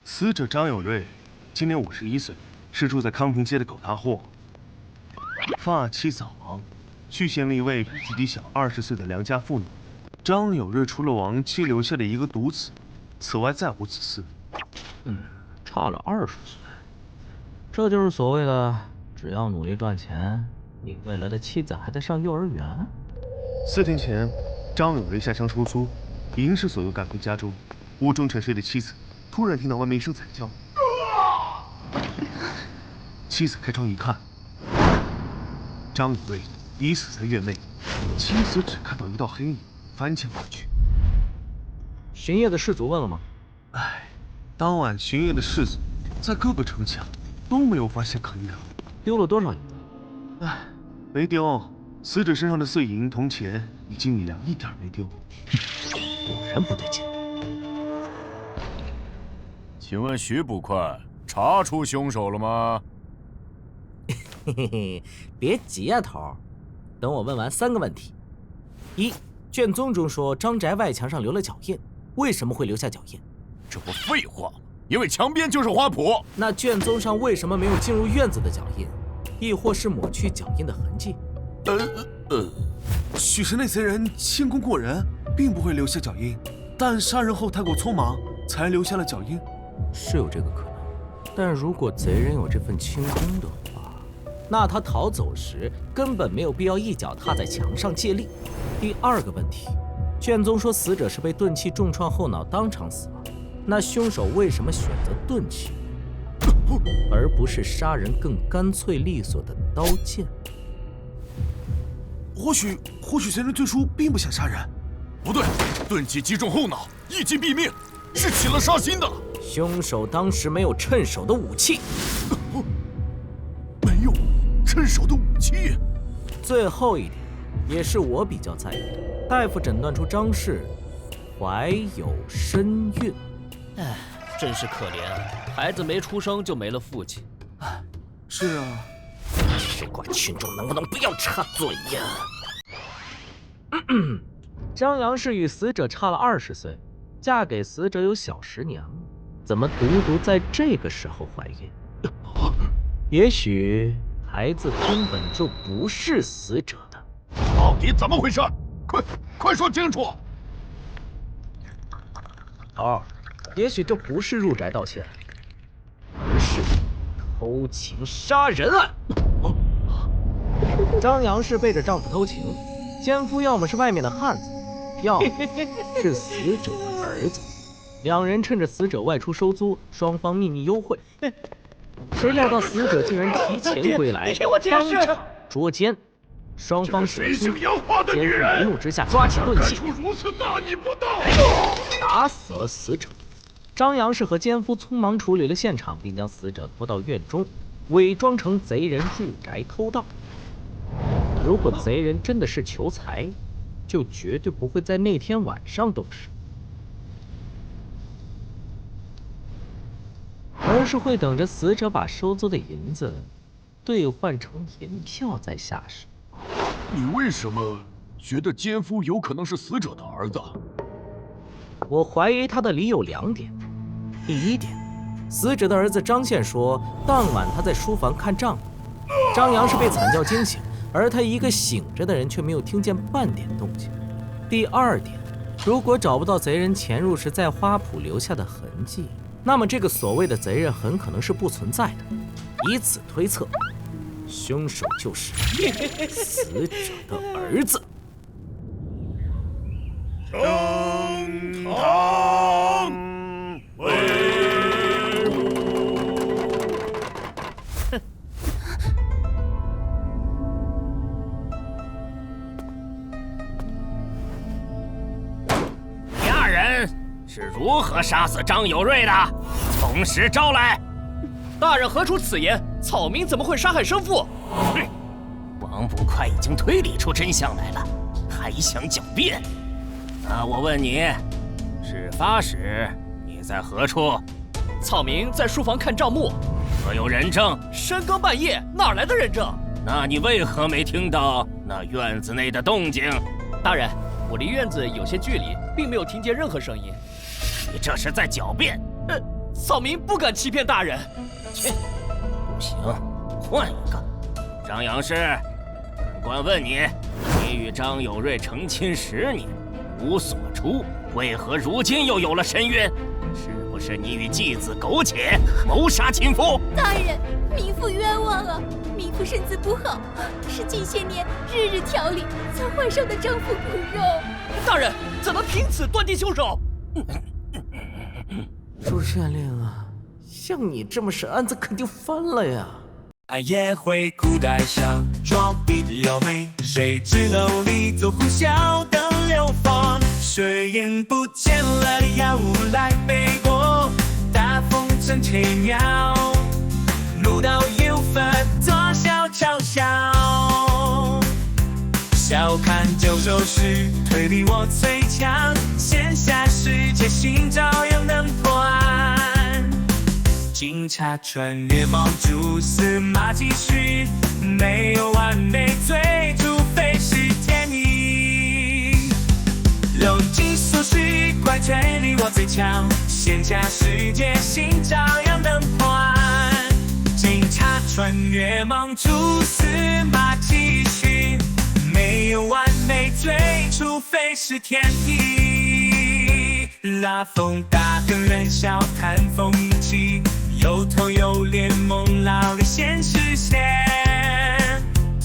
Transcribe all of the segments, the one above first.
死者张有瑞，今年51岁，是住在康平街的狗大货，发妻早亡，续弦了一位比自己小20岁的良家妇女。张有瑞除了亡妻留下的一个独子，此外再无子嗣。差了20岁，这就是所谓的只要努力赚钱，你未来的妻子还在上幼儿园。4天前，张有瑞下乡收租，迎是左右赶回家中，屋中沉睡的妻子突然听到外面一声惨叫，妻子开窗一看，张有瑞已死在院内，妻子只看到一道黑影翻墙过去。巡夜的士卒问了吗？当晚巡夜的士卒在各个城墙都没有发现可疑的。丢了多少银子？没丢，死者身上的碎银铜钱以及米粮一点没丢。果然不对劲。请问徐捕快查出凶手了吗？嘿嘿嘿，别急呀，头，等我问完3个问题。1. 卷宗中说张宅外墙上留了脚印，为什么会留下脚印？这不废话吗？因为墙边就是花圃。那卷宗上为什么没有进入院子的脚印，亦或是抹去脚印的痕迹？许是那贼人轻功过人，并不会留下脚印，但杀人后太过匆忙，才留下了脚印。是有这个可能，但如果贼人有这份轻功的话，那他逃走时根本没有必要一脚踏在墙上借力。第2个问题，卷宗说死者是被钝器重创后脑当场死亡，那凶手为什么选择钝器，而不是杀人更干脆利索的刀剑？或许贼人最初并不想杀人。不对，钝器击中后脑，一击毙命，是起了杀心的。凶手当时没有趁手的武器。没有趁手的武器。最后一点，也是我比较在意的，大夫诊断出张氏怀有身孕。真是可怜啊，孩子没出生就没了父亲。是啊，吃瓜群众能不能不要插嘴呀？张杨氏与死者差了20岁，嫁给死者有小10年了，怎么独在这个时候怀孕？也许孩子根本就不是死者的。到底怎么回事？快说清楚！也许这不是入宅盗窃，而是偷情杀人案。张杨氏背着丈夫偷情，奸夫要么是外面的汉子，要么是死者的儿子。2人趁着死者外出收租，双方秘密幽会。谁料到死者竟然提前归来，当场捉奸。双方手心，奸夫一怒之下抓起钝器，打死了死者。张杨氏和奸夫匆忙处理了现场，并将死者拖到院中，伪装成贼人入宅偷盗。如果贼人真的是求财，就绝对不会在那天晚上动手，而是会等着死者把收租的银子兑换成银票再下手。你为什么觉得奸夫有可能是死者的儿子？我怀疑他的理有2点。第1点，死者的儿子张宪说，当晚他在书房看账目，张杨是被惨叫惊醒，而他一个醒着的人却没有听见半点动静。第2点，如果找不到贼人潜入时在花圃留下的痕迹，那么这个所谓的贼人很可能是不存在的。以此推测，凶手就是死者的儿子。升堂威武！2人是如何杀死张有瑞的？从实招来！大人何出此言？草民怎么会杀害生父？王捕快已经推理出真相来了，还想狡辩？那我问你，事发时你在何处？草民在书房看账目。可有人证？深更半夜，哪来的人证？那你为何没听到那院子内的动静？大人，我离院子有些距离，并没有听见任何声音。你这是在狡辩！草民不敢欺骗大人。切，不行，换一个。张杨氏，本官问你，你与张有瑞成亲10年，无所出，为何如今又有了身孕？是不是你与继子苟且，谋杀亲夫？大人，民妇冤枉了。民妇身子不好，是近些年日日调理，才患上的丈夫骨肉。大人怎能凭此断定凶手？主县令啊，像你这么审案子肯定翻了呀。俺也会古代上装逼的妖媚，谁知楼里走呼啸的流放，水眼不见了妖物来背锅，大风筝吹鸟，路到有分多少嘲笑，笑看九州市推理我最强，线下世界心照样能破案。警察穿越猫蛛丝马迹寻，没有完美罪，除非是天意。流金所需，怪推理我最强，线下世界心照样能破案。警察穿越猫蛛丝马迹寻，没有完美罪，除非是天意。拉风大跟人笑看风景，有头有脸梦老的现实线，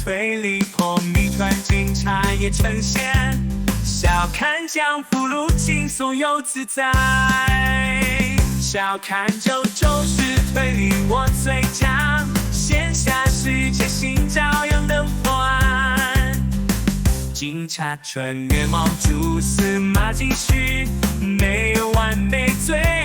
推理破谜团警察也呈现，笑看江湖路轻松又自在，笑看九州市推理我最强，线下世界心照样能破案。警察穿越猫蛛丝马迹寻，没有完美罪，